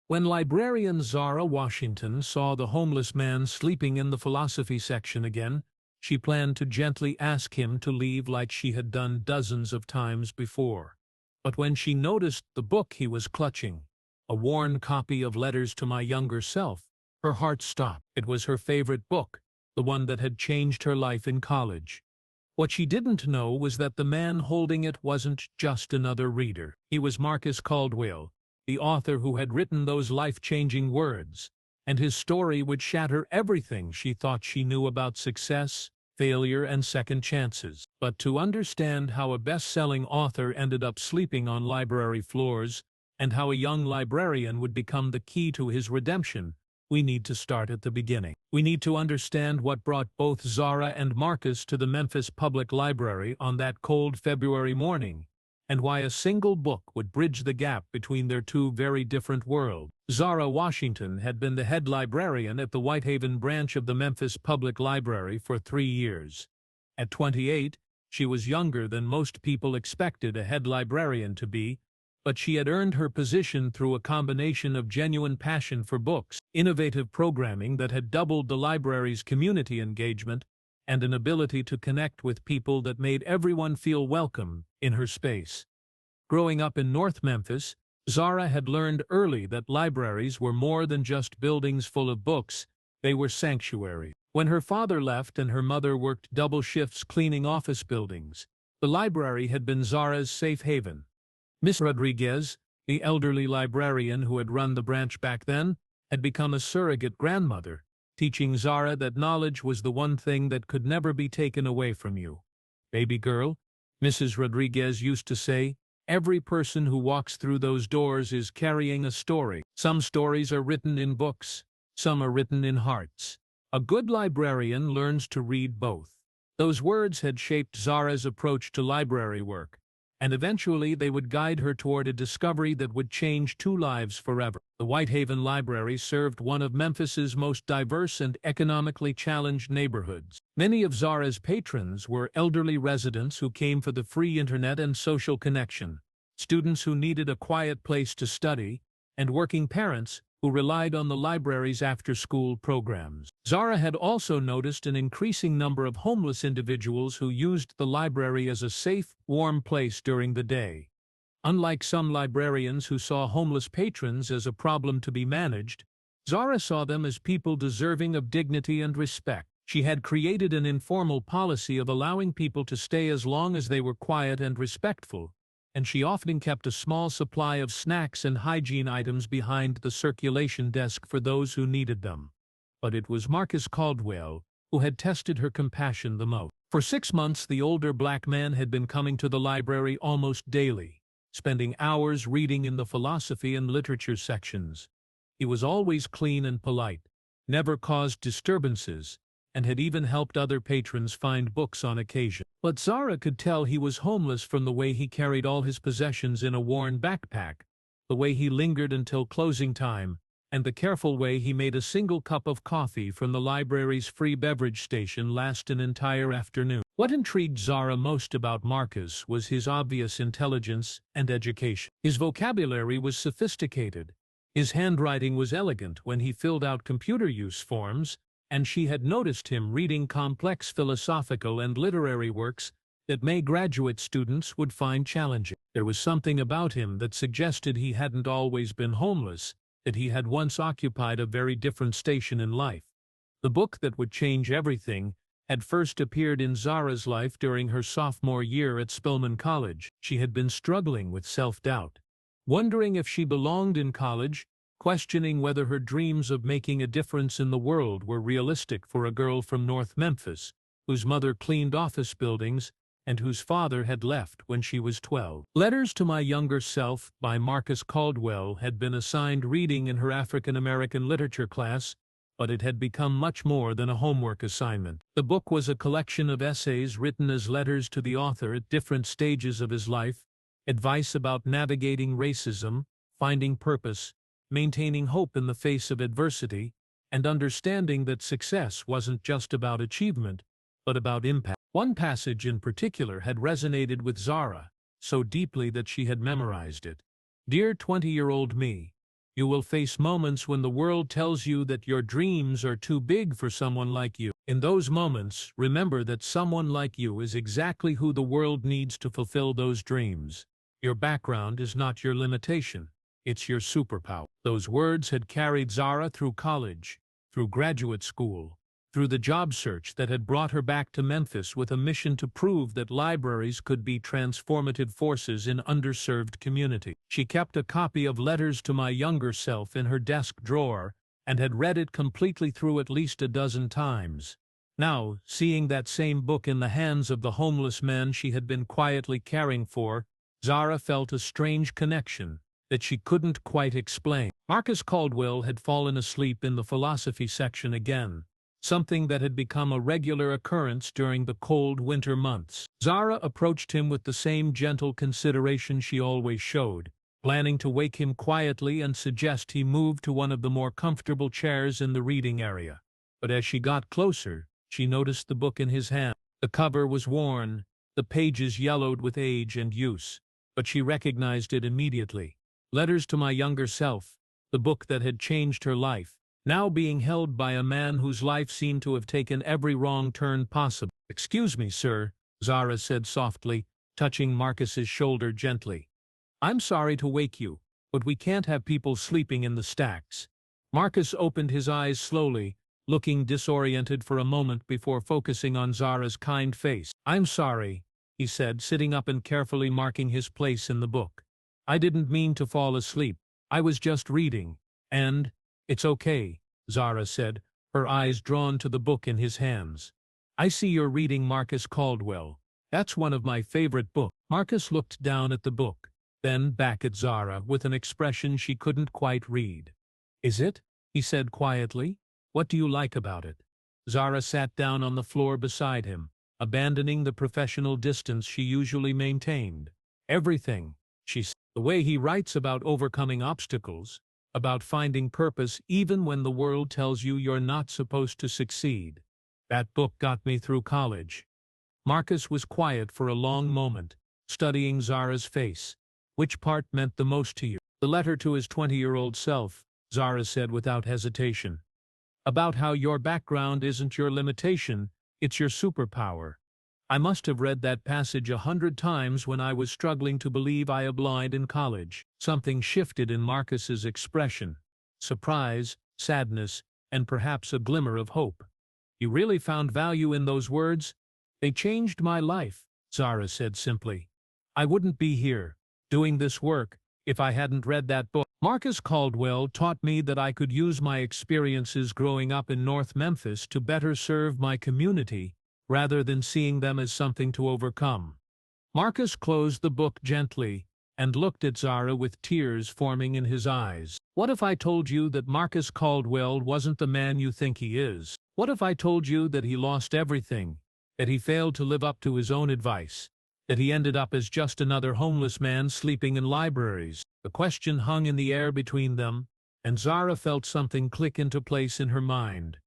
When librarian Zara Washington saw the homeless man sleeping in the philosophy section again, she planned to gently ask him to leave like she had done dozens of times before. But when she noticed the book he was clutching, a worn copy of Letters to My Younger Self, her heart stopped. It was her favorite book, the one that had changed her life in college. What she didn't know was that the man holding it wasn't just another reader. He was Marcus Caldwell, the author who had written those life-changing words, and his story would shatter everything she thought she knew about success, failure, and second chances. But to understand how a best-selling author ended up sleeping on library floors, and how a young librarian would become the key to his redemption, we need to start at the beginning. We need to understand what brought both Zara and Marcus to the Memphis Public Library on that cold February morning, and why a single book would bridge the gap between their two very different worlds. Zara Washington had been the head librarian at the Whitehaven branch of the Memphis Public Library for 3 years. At 28, she was younger than most people expected a head librarian to be, but she had earned her position through a combination of genuine passion for books, innovative programming that had doubled the library's community engagement, and an ability to connect with people that made everyone feel welcome in her space. Growing up in North Memphis, Zara had learned early that libraries were more than just buildings full of books, they were sanctuaries. When her father left and her mother worked double shifts cleaning office buildings, the library had been Zara's safe haven. Miss Rodriguez, the elderly librarian who had run the branch back then, had become a surrogate grandmother, teaching Zara that knowledge was the one thing that could never be taken away from you. "Baby girl," Mrs. Rodriguez used to say, "every person who walks through those doors is carrying a story. Some stories are written in books, some are written in hearts. A good librarian learns to read both." Those words had shaped Zara's approach to library work, and eventually they would guide her toward a discovery that would change two lives forever. The Whitehaven Library served one of Memphis's most diverse and economically challenged neighborhoods. Many of Zara's patrons were elderly residents who came for the free internet and social connection, students who needed a quiet place to study, and working parents who relied on the library's after-school programs. Zara had also noticed an increasing number of homeless individuals who used the library as a safe, warm place during the day. Unlike some librarians who saw homeless patrons as a problem to be managed, Zara saw them as people deserving of dignity and respect. She had created an informal policy of allowing people to stay as long as they were quiet and respectful, and she often kept a small supply of snacks and hygiene items behind the circulation desk for those who needed them. But it was Marcus Caldwell who had tested her compassion the most. For 6 months, the older black man had been coming to the library almost daily, spending hours reading in the philosophy and literature sections. He was always clean and polite, never caused disturbances, and had even helped other patrons find books on occasion. But Zara could tell he was homeless from the way he carried all his possessions in a worn backpack, the way he lingered until closing time, and the careful way he made a single cup of coffee from the library's free beverage station last an entire afternoon. What intrigued Zara most about Marcus was his obvious intelligence and education. His vocabulary was sophisticated, his handwriting was elegant when he filled out computer use forms, and she had noticed him reading complex philosophical and literary works that many graduate students would find challenging. There was something about him that suggested he hadn't always been homeless, that he had once occupied a very different station in life. The book that would change everything had first appeared in Zara's life during her sophomore year at Spelman College. She had been struggling with self-doubt, wondering if she belonged in college, questioning whether her dreams of making a difference in the world were realistic for a girl from North Memphis, whose mother cleaned office buildings and whose father had left when she was 12. Letters to My Younger Self by Marcus Caldwell had been assigned reading in her African American literature class, but it had become much more than a homework assignment. The book was a collection of essays written as letters to the author at different stages of his life, advice about navigating racism, finding purpose, maintaining hope in the face of adversity, and understanding that success wasn't just about achievement, but about impact. One passage in particular had resonated with Zara so deeply that she had memorized it. "Dear 20-year-old me, You will face moments when the world tells you that your dreams are too big for someone like you. In those moments, remember that someone like you is exactly who the world needs to fulfill those dreams. Your background is not your limitation. It's your superpower. Those words had carried Zara through college, through graduate school, through the job search that had brought her back to Memphis with a mission to prove that libraries could be transformative forces in underserved communities. She kept a copy of Letters to My Younger Self in her desk drawer and had read it completely through at least a dozen times. Now, seeing that same book in the hands of the homeless man she had been quietly caring for, Zara felt a strange connection that she couldn't quite explain. Marcus Caldwell had fallen asleep in the philosophy section again, something that had become a regular occurrence during the cold winter months. Zara approached him with the same gentle consideration she always showed, planning to wake him quietly and suggest he move to one of the more comfortable chairs in the reading area. But as she got closer, she noticed the book in his hand. The cover was worn, the pages yellowed with age and use, but she recognized it immediately. Letters to My Younger Self, the book that had changed her life, now being held by a man whose life seemed to have taken every wrong turn possible. "Excuse me, sir," Zara said softly, touching Marcus's shoulder gently. "I'm sorry to wake you, but we can't have people sleeping in the stacks." Marcus opened his eyes slowly, looking disoriented for a moment before focusing on Zara's kind face. "I'm sorry," he said, sitting up and carefully marking his place in the book. "I didn't mean to fall asleep. I was just reading. And it's okay," Zara said, her eyes drawn to the book in his hands. "I see you're reading Marcus Caldwell. That's one of my favorite books." Marcus looked down at the book, then back at Zara with an expression she couldn't quite read. "Is it?" he said quietly. "What do you like about it?" Zara sat down on the floor beside him, abandoning the professional distance she usually maintained. "Everything," she said. "The way he writes about overcoming obstacles, about finding purpose even when the world tells you you're not supposed to succeed. That book got me through college." Marcus was quiet for a long moment, studying Zara's face. "Which part meant the most to you?" "The letter to his 20-year-old self," Zara said without hesitation. "About how your background isn't your limitation, it's your superpower. I must have read that passage 100 times when I was struggling to believe I applied in college." Something shifted in Marcus's expression. Surprise, sadness, and perhaps a glimmer of hope. "You really found value in those words?" "They changed my life," Zara said simply. "I wouldn't be here, doing this work, if I hadn't read that book. Marcus Caldwell taught me that I could use my experiences growing up in North Memphis to better serve my community, rather than seeing them as something to overcome." Marcus closed the book gently and looked at Zara with tears forming in his eyes. "What if I told you that Marcus Caldwell wasn't the man you think he is? What if I told you that he lost everything, that he failed to live up to his own advice, that he ended up as just another homeless man sleeping in libraries?" The question hung in the air between them, and Zara felt something click into place in her mind.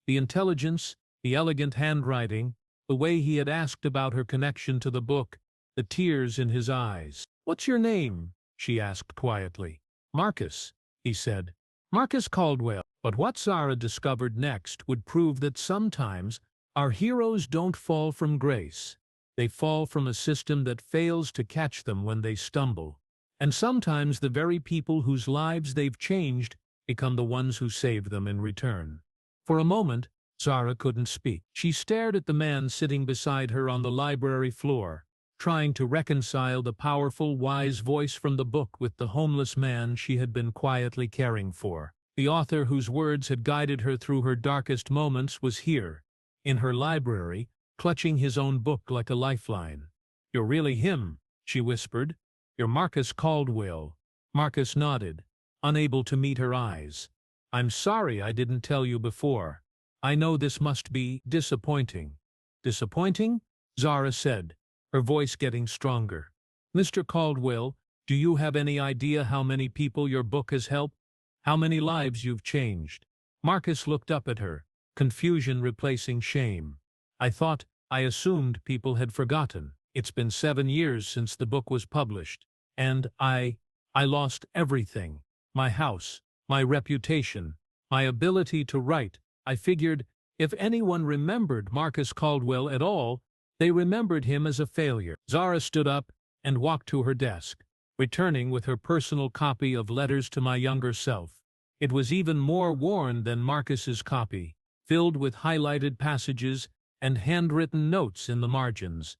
The intelligence, the elegant handwriting, the way he had asked about her connection to the book, the tears in his eyes. "What's your name?" she asked quietly. "Marcus," he said. "Marcus Caldwell." But what Zara discovered next would prove that sometimes our heroes don't fall from grace. They fall from a system that fails to catch them when they stumble. And sometimes the very people whose lives they've changed become the ones who save them in return. For a moment, Zara couldn't speak. She stared at the man sitting beside her on the library floor, trying to reconcile the powerful, wise voice from the book with the homeless man she had been quietly caring for. The author whose words had guided her through her darkest moments was here, in her library, clutching his own book like a lifeline. "You're really him," she whispered. "You're Marcus Caldwell." Marcus nodded, unable to meet her eyes. "I'm sorry I didn't tell you before. I know this must be disappointing." "Disappointing?" Zara said, her voice getting stronger. "Mr. Caldwell, do you have any idea how many people your book has helped? How many lives you've changed?" Marcus looked up at her, confusion replacing shame. I assumed people had forgotten. It's been 7 years since the book was published, and I lost everything." my house, my reputation, my ability to write. I figured, if anyone remembered Marcus Caldwell at all, they remembered him as a failure. Zara stood up and walked to her desk, returning with her personal copy of Letters to My Younger Self. It was even more worn than Marcus's copy, filled with highlighted passages and handwritten notes in the margins.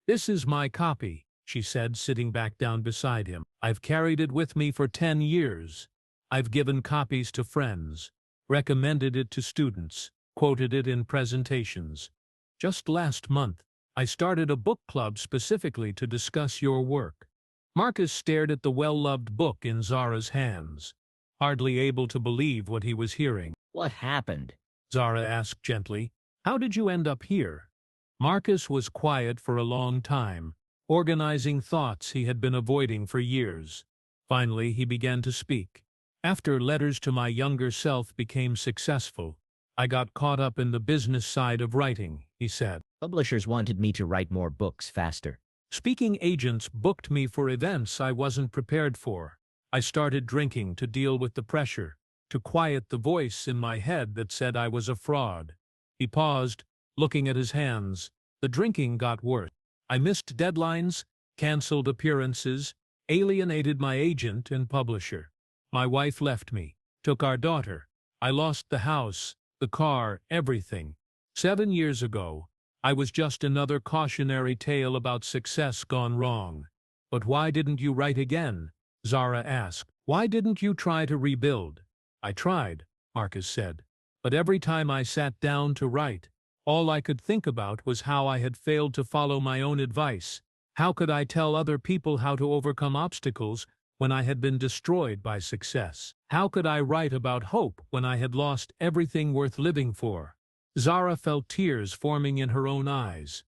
"This is my copy," she said, sitting back down beside him. "I've carried it with me for 10 years. I've given copies to friends, recommended it to students, quoted it in presentations. Just last month, I started a book club specifically to discuss your work." Marcus stared at the well-loved book in Zara's hands, hardly able to believe what he was hearing. "What happened?" Zara asked gently. "How did you end up here?" Marcus was quiet for a long time, organizing thoughts he had been avoiding for years. Finally, he began to speak. "After Letters to My Younger Self became successful, I got caught up in the business side of writing," he said. "Publishers wanted me to write more books faster. "Speaking agents booked me for events I wasn't prepared for. I started drinking to deal with the pressure, to quiet the voice in my head that said I was a fraud." He paused, looking at his hands. "The drinking got worse. I missed deadlines, canceled appearances, alienated my agent and publisher. My wife left me, took our daughter. I lost the house, the car, everything. 7 years ago, I was just another cautionary tale about success gone wrong." "But why didn't you write again?" Zara asked. "Why didn't you try to rebuild?" "I tried," Marcus said. "But every time I sat down to write, all I could think about was how I had failed to follow my own advice. How could I tell other people how to overcome obstacles when I had been destroyed by success? How could I write about hope when I had lost everything worth living for?" Zara felt tears forming in her own eyes.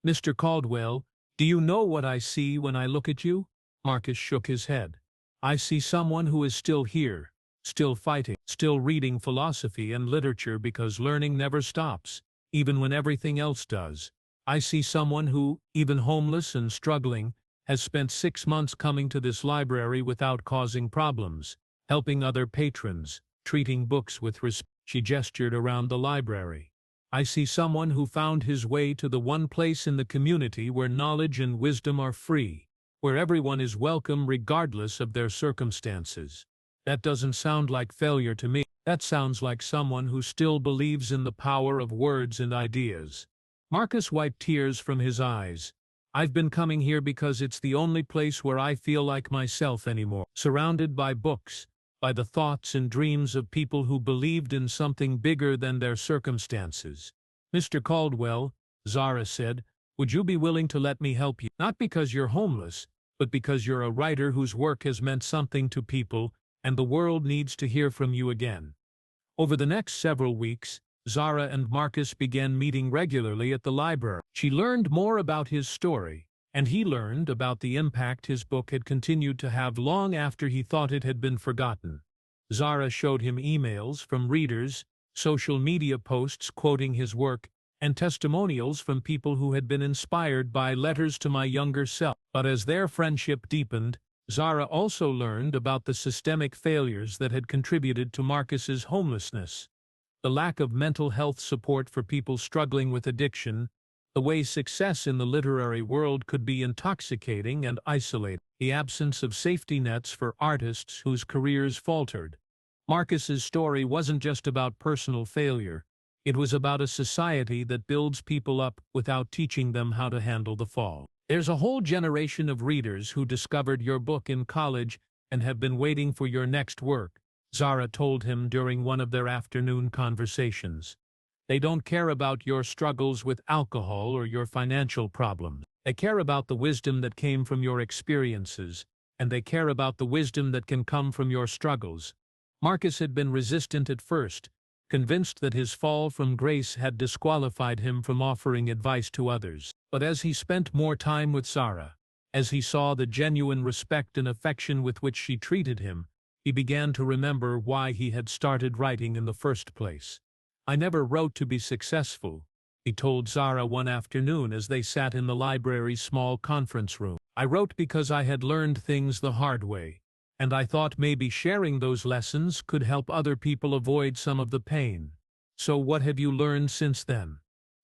"Mr. Caldwell, do you know what I see when I look at you?" Marcus shook his head. "I see someone who is still here, still fighting, still reading philosophy and literature because learning never stops, even when everything else does. I see someone who, even homeless and struggling, has spent 6 months coming to this library without causing problems, helping other patrons, treating books with respect." She gestured around the library. "I see someone who found his way to the one place in the community where knowledge and wisdom are free, where everyone is welcome regardless of their circumstances. That doesn't sound like failure to me. That sounds like someone who still believes in the power of words and ideas." Marcus wiped tears from his eyes. "I've been coming here because it's the only place where I feel like myself anymore, surrounded by books, by the thoughts and dreams of people who believed in something bigger than their circumstances." "Mr. Caldwell," Zara said, "would you be willing to let me help you? Not because you're homeless, but because you're a writer whose work has meant something to people, and the world needs to hear from you again." Over the next several weeks, Zara and Marcus began meeting regularly at the library. She learned more about his story, and he learned about the impact his book had continued to have long after he thought it had been forgotten. Zara showed him emails from readers, social media posts quoting his work, and testimonials from people who had been inspired by Letters to My Younger Self. But as their friendship deepened, Zara also learned about the systemic failures that had contributed to Marcus's homelessness. The lack of mental health support for people struggling with addiction, the way success in the literary world could be intoxicating and isolating, the absence of safety nets for artists whose careers faltered. Marcus's story wasn't just about personal failure. It was about a society that builds people up without teaching them how to handle the fall. "There's a whole generation of readers who discovered your book in college and have been waiting for your next work," Zara told him during one of their afternoon conversations. "They don't care about your struggles with alcohol or your financial problems. They care about the wisdom that came from your experiences, and they care about the wisdom that can come from your struggles." Marcus had been resistant at first, convinced that his fall from grace had disqualified him from offering advice to others. But as he spent more time with Zara, as he saw the genuine respect and affection with which she treated him, he began to remember why he had started writing in the first place. "I never wrote to be successful," he told Zara one afternoon as they sat in the library's small conference room. "I wrote because I had learned things the hard way, and I thought maybe sharing those lessons could help other people avoid some of the pain. So what have you learned since then?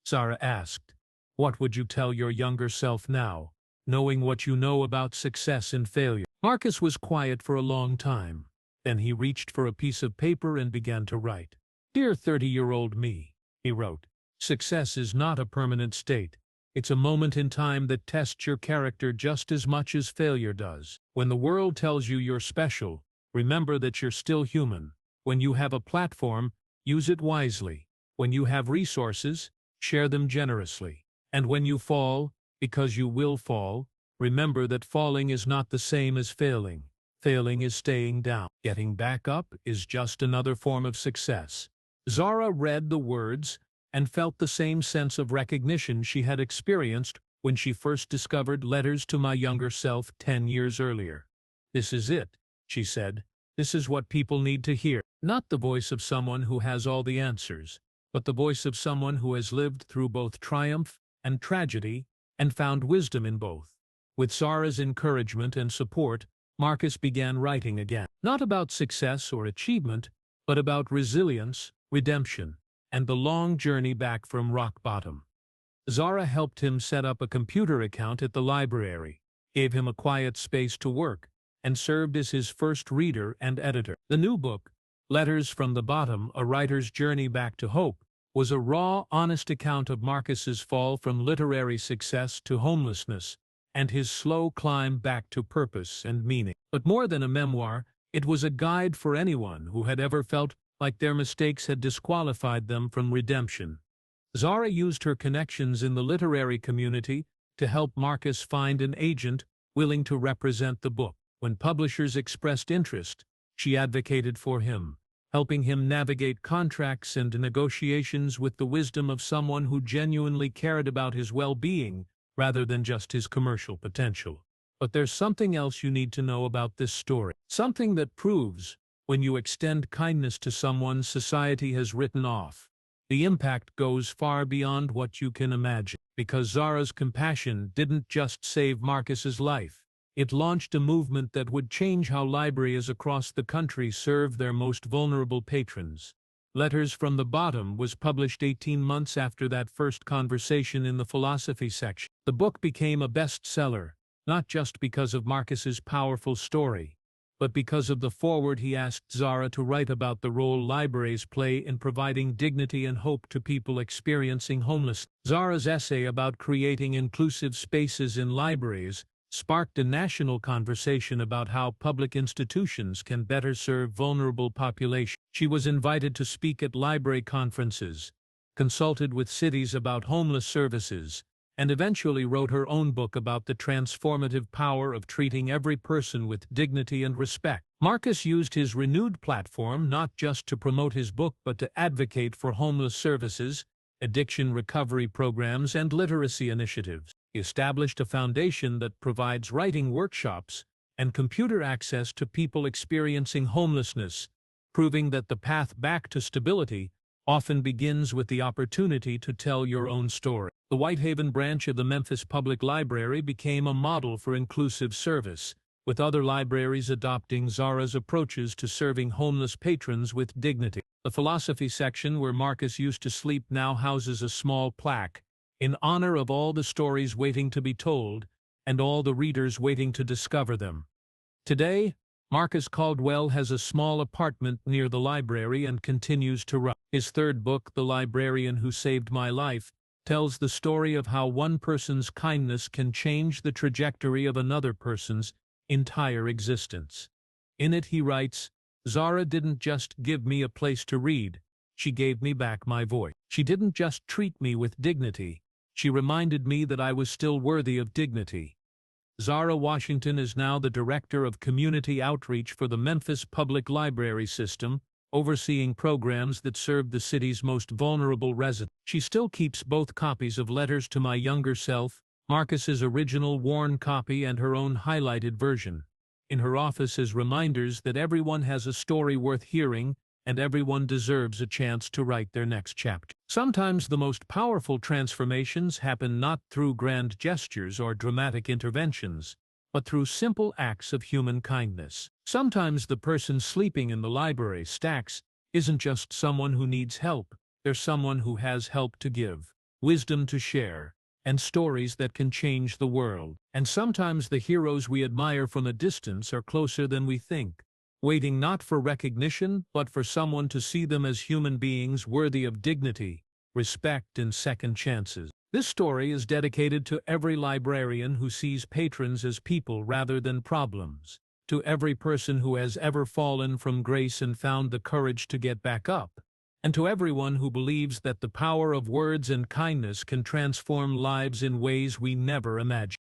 Zara asked. What would you tell your younger self now, knowing what you know about success and failure? Marcus was quiet for a long time. Then he reached for a piece of paper and began to write. Dear 30-year-old me, he wrote, success is not a permanent state. It's a moment in time that tests your character just as much as failure does. When the world tells you you're special, remember that you're still human. When you have a platform, use it wisely. When you have resources, share them generously. And when you fall, because you will fall, remember that falling is not the same as failing. Failing is staying down. Getting back up is just another form of success. Zara read the words and felt the same sense of recognition she had experienced when she first discovered Letters to My Younger Self 10 years earlier. This is it, she said. This is what people need to hear. Not the voice of someone who has all the answers, but the voice of someone who has lived through both triumph and tragedy and found wisdom in both. With Zara's encouragement and support, Marcus began writing again. Not about success or achievement, but about resilience, redemption, and the long journey back from rock bottom. Zara helped him set up a computer account at the library, gave him a quiet space to work, and served as his first reader and editor. The new book, Letters from the Bottom, A Writer's Journey Back to Hope, was a raw, honest account of Marcus's fall from literary success to homelessness and his slow climb back to purpose and meaning. But more than a memoir, it was a guide for anyone who had ever felt like their mistakes had disqualified them from redemption. Zara used her connections in the literary community to help Marcus find an agent willing to represent the book. When publishers expressed interest, she advocated for him, helping him navigate contracts and negotiations with the wisdom of someone who genuinely cared about his well-being rather than just his commercial potential. But there's something else you need to know about this story. Something that proves, when you extend kindness to someone society has written off, the impact goes far beyond what you can imagine. Because Zara's compassion didn't just save Marcus's life, it launched a movement that would change how libraries across the country serve their most vulnerable patrons. Letters from the Bottom was published 18 months after that first conversation in the philosophy section. The book became a bestseller, not just because of Marcus's powerful story, but because of the foreword he asked Zara to write about the role libraries play in providing dignity and hope to people experiencing homelessness. Zara's essay about creating inclusive spaces in libraries sparked a national conversation about how public institutions can better serve vulnerable populations. She was invited to speak at library conferences, consulted with cities about homeless services, and eventually wrote her own book about the transformative power of treating every person with dignity and respect. Marcus used his renewed platform not just to promote his book but to advocate for homeless services, addiction recovery programs, and literacy initiatives. He established a foundation that provides writing workshops and computer access to people experiencing homelessness, proving that the path back to stability often begins with the opportunity to tell your own story. The Whitehaven branch of the Memphis Public Library became a model for inclusive service, with other libraries adopting Zara's approaches to serving homeless patrons with dignity. The philosophy section where Marcus used to sleep now houses a small plaque in honor of all the stories waiting to be told and all the readers waiting to discover them. Today, Marcus Caldwell has a small apartment near the library and continues to write. His third book, The Librarian Who Saved My Life, tells the story of how one person's kindness can change the trajectory of another person's entire existence. In it he writes, Zara didn't just give me a place to read, she gave me back my voice. She didn't just treat me with dignity, she reminded me that I was still worthy of dignity. Zara Washington is now the Director of Community Outreach for the Memphis Public Library System, overseeing programs that serve the city's most vulnerable residents. She still keeps both copies of Letters to My Younger Self, Marcus's original worn copy and her own highlighted version, in her office as reminders that everyone has a story worth hearing and everyone deserves a chance to write their next chapter. Sometimes the most powerful transformations happen not through grand gestures or dramatic interventions, but through simple acts of human kindness. Sometimes the person sleeping in the library stacks isn't just someone who needs help, they're someone who has help to give, wisdom to share, and stories that can change the world. And sometimes the heroes we admire from a distance are closer than we think, waiting not for recognition but for someone to see them as human beings worthy of dignity, respect, and second chances. This story is dedicated to every librarian who sees patrons as people rather than problems, to every person who has ever fallen from grace and found the courage to get back up, and to everyone who believes that the power of words and kindness can transform lives in ways we never imagined.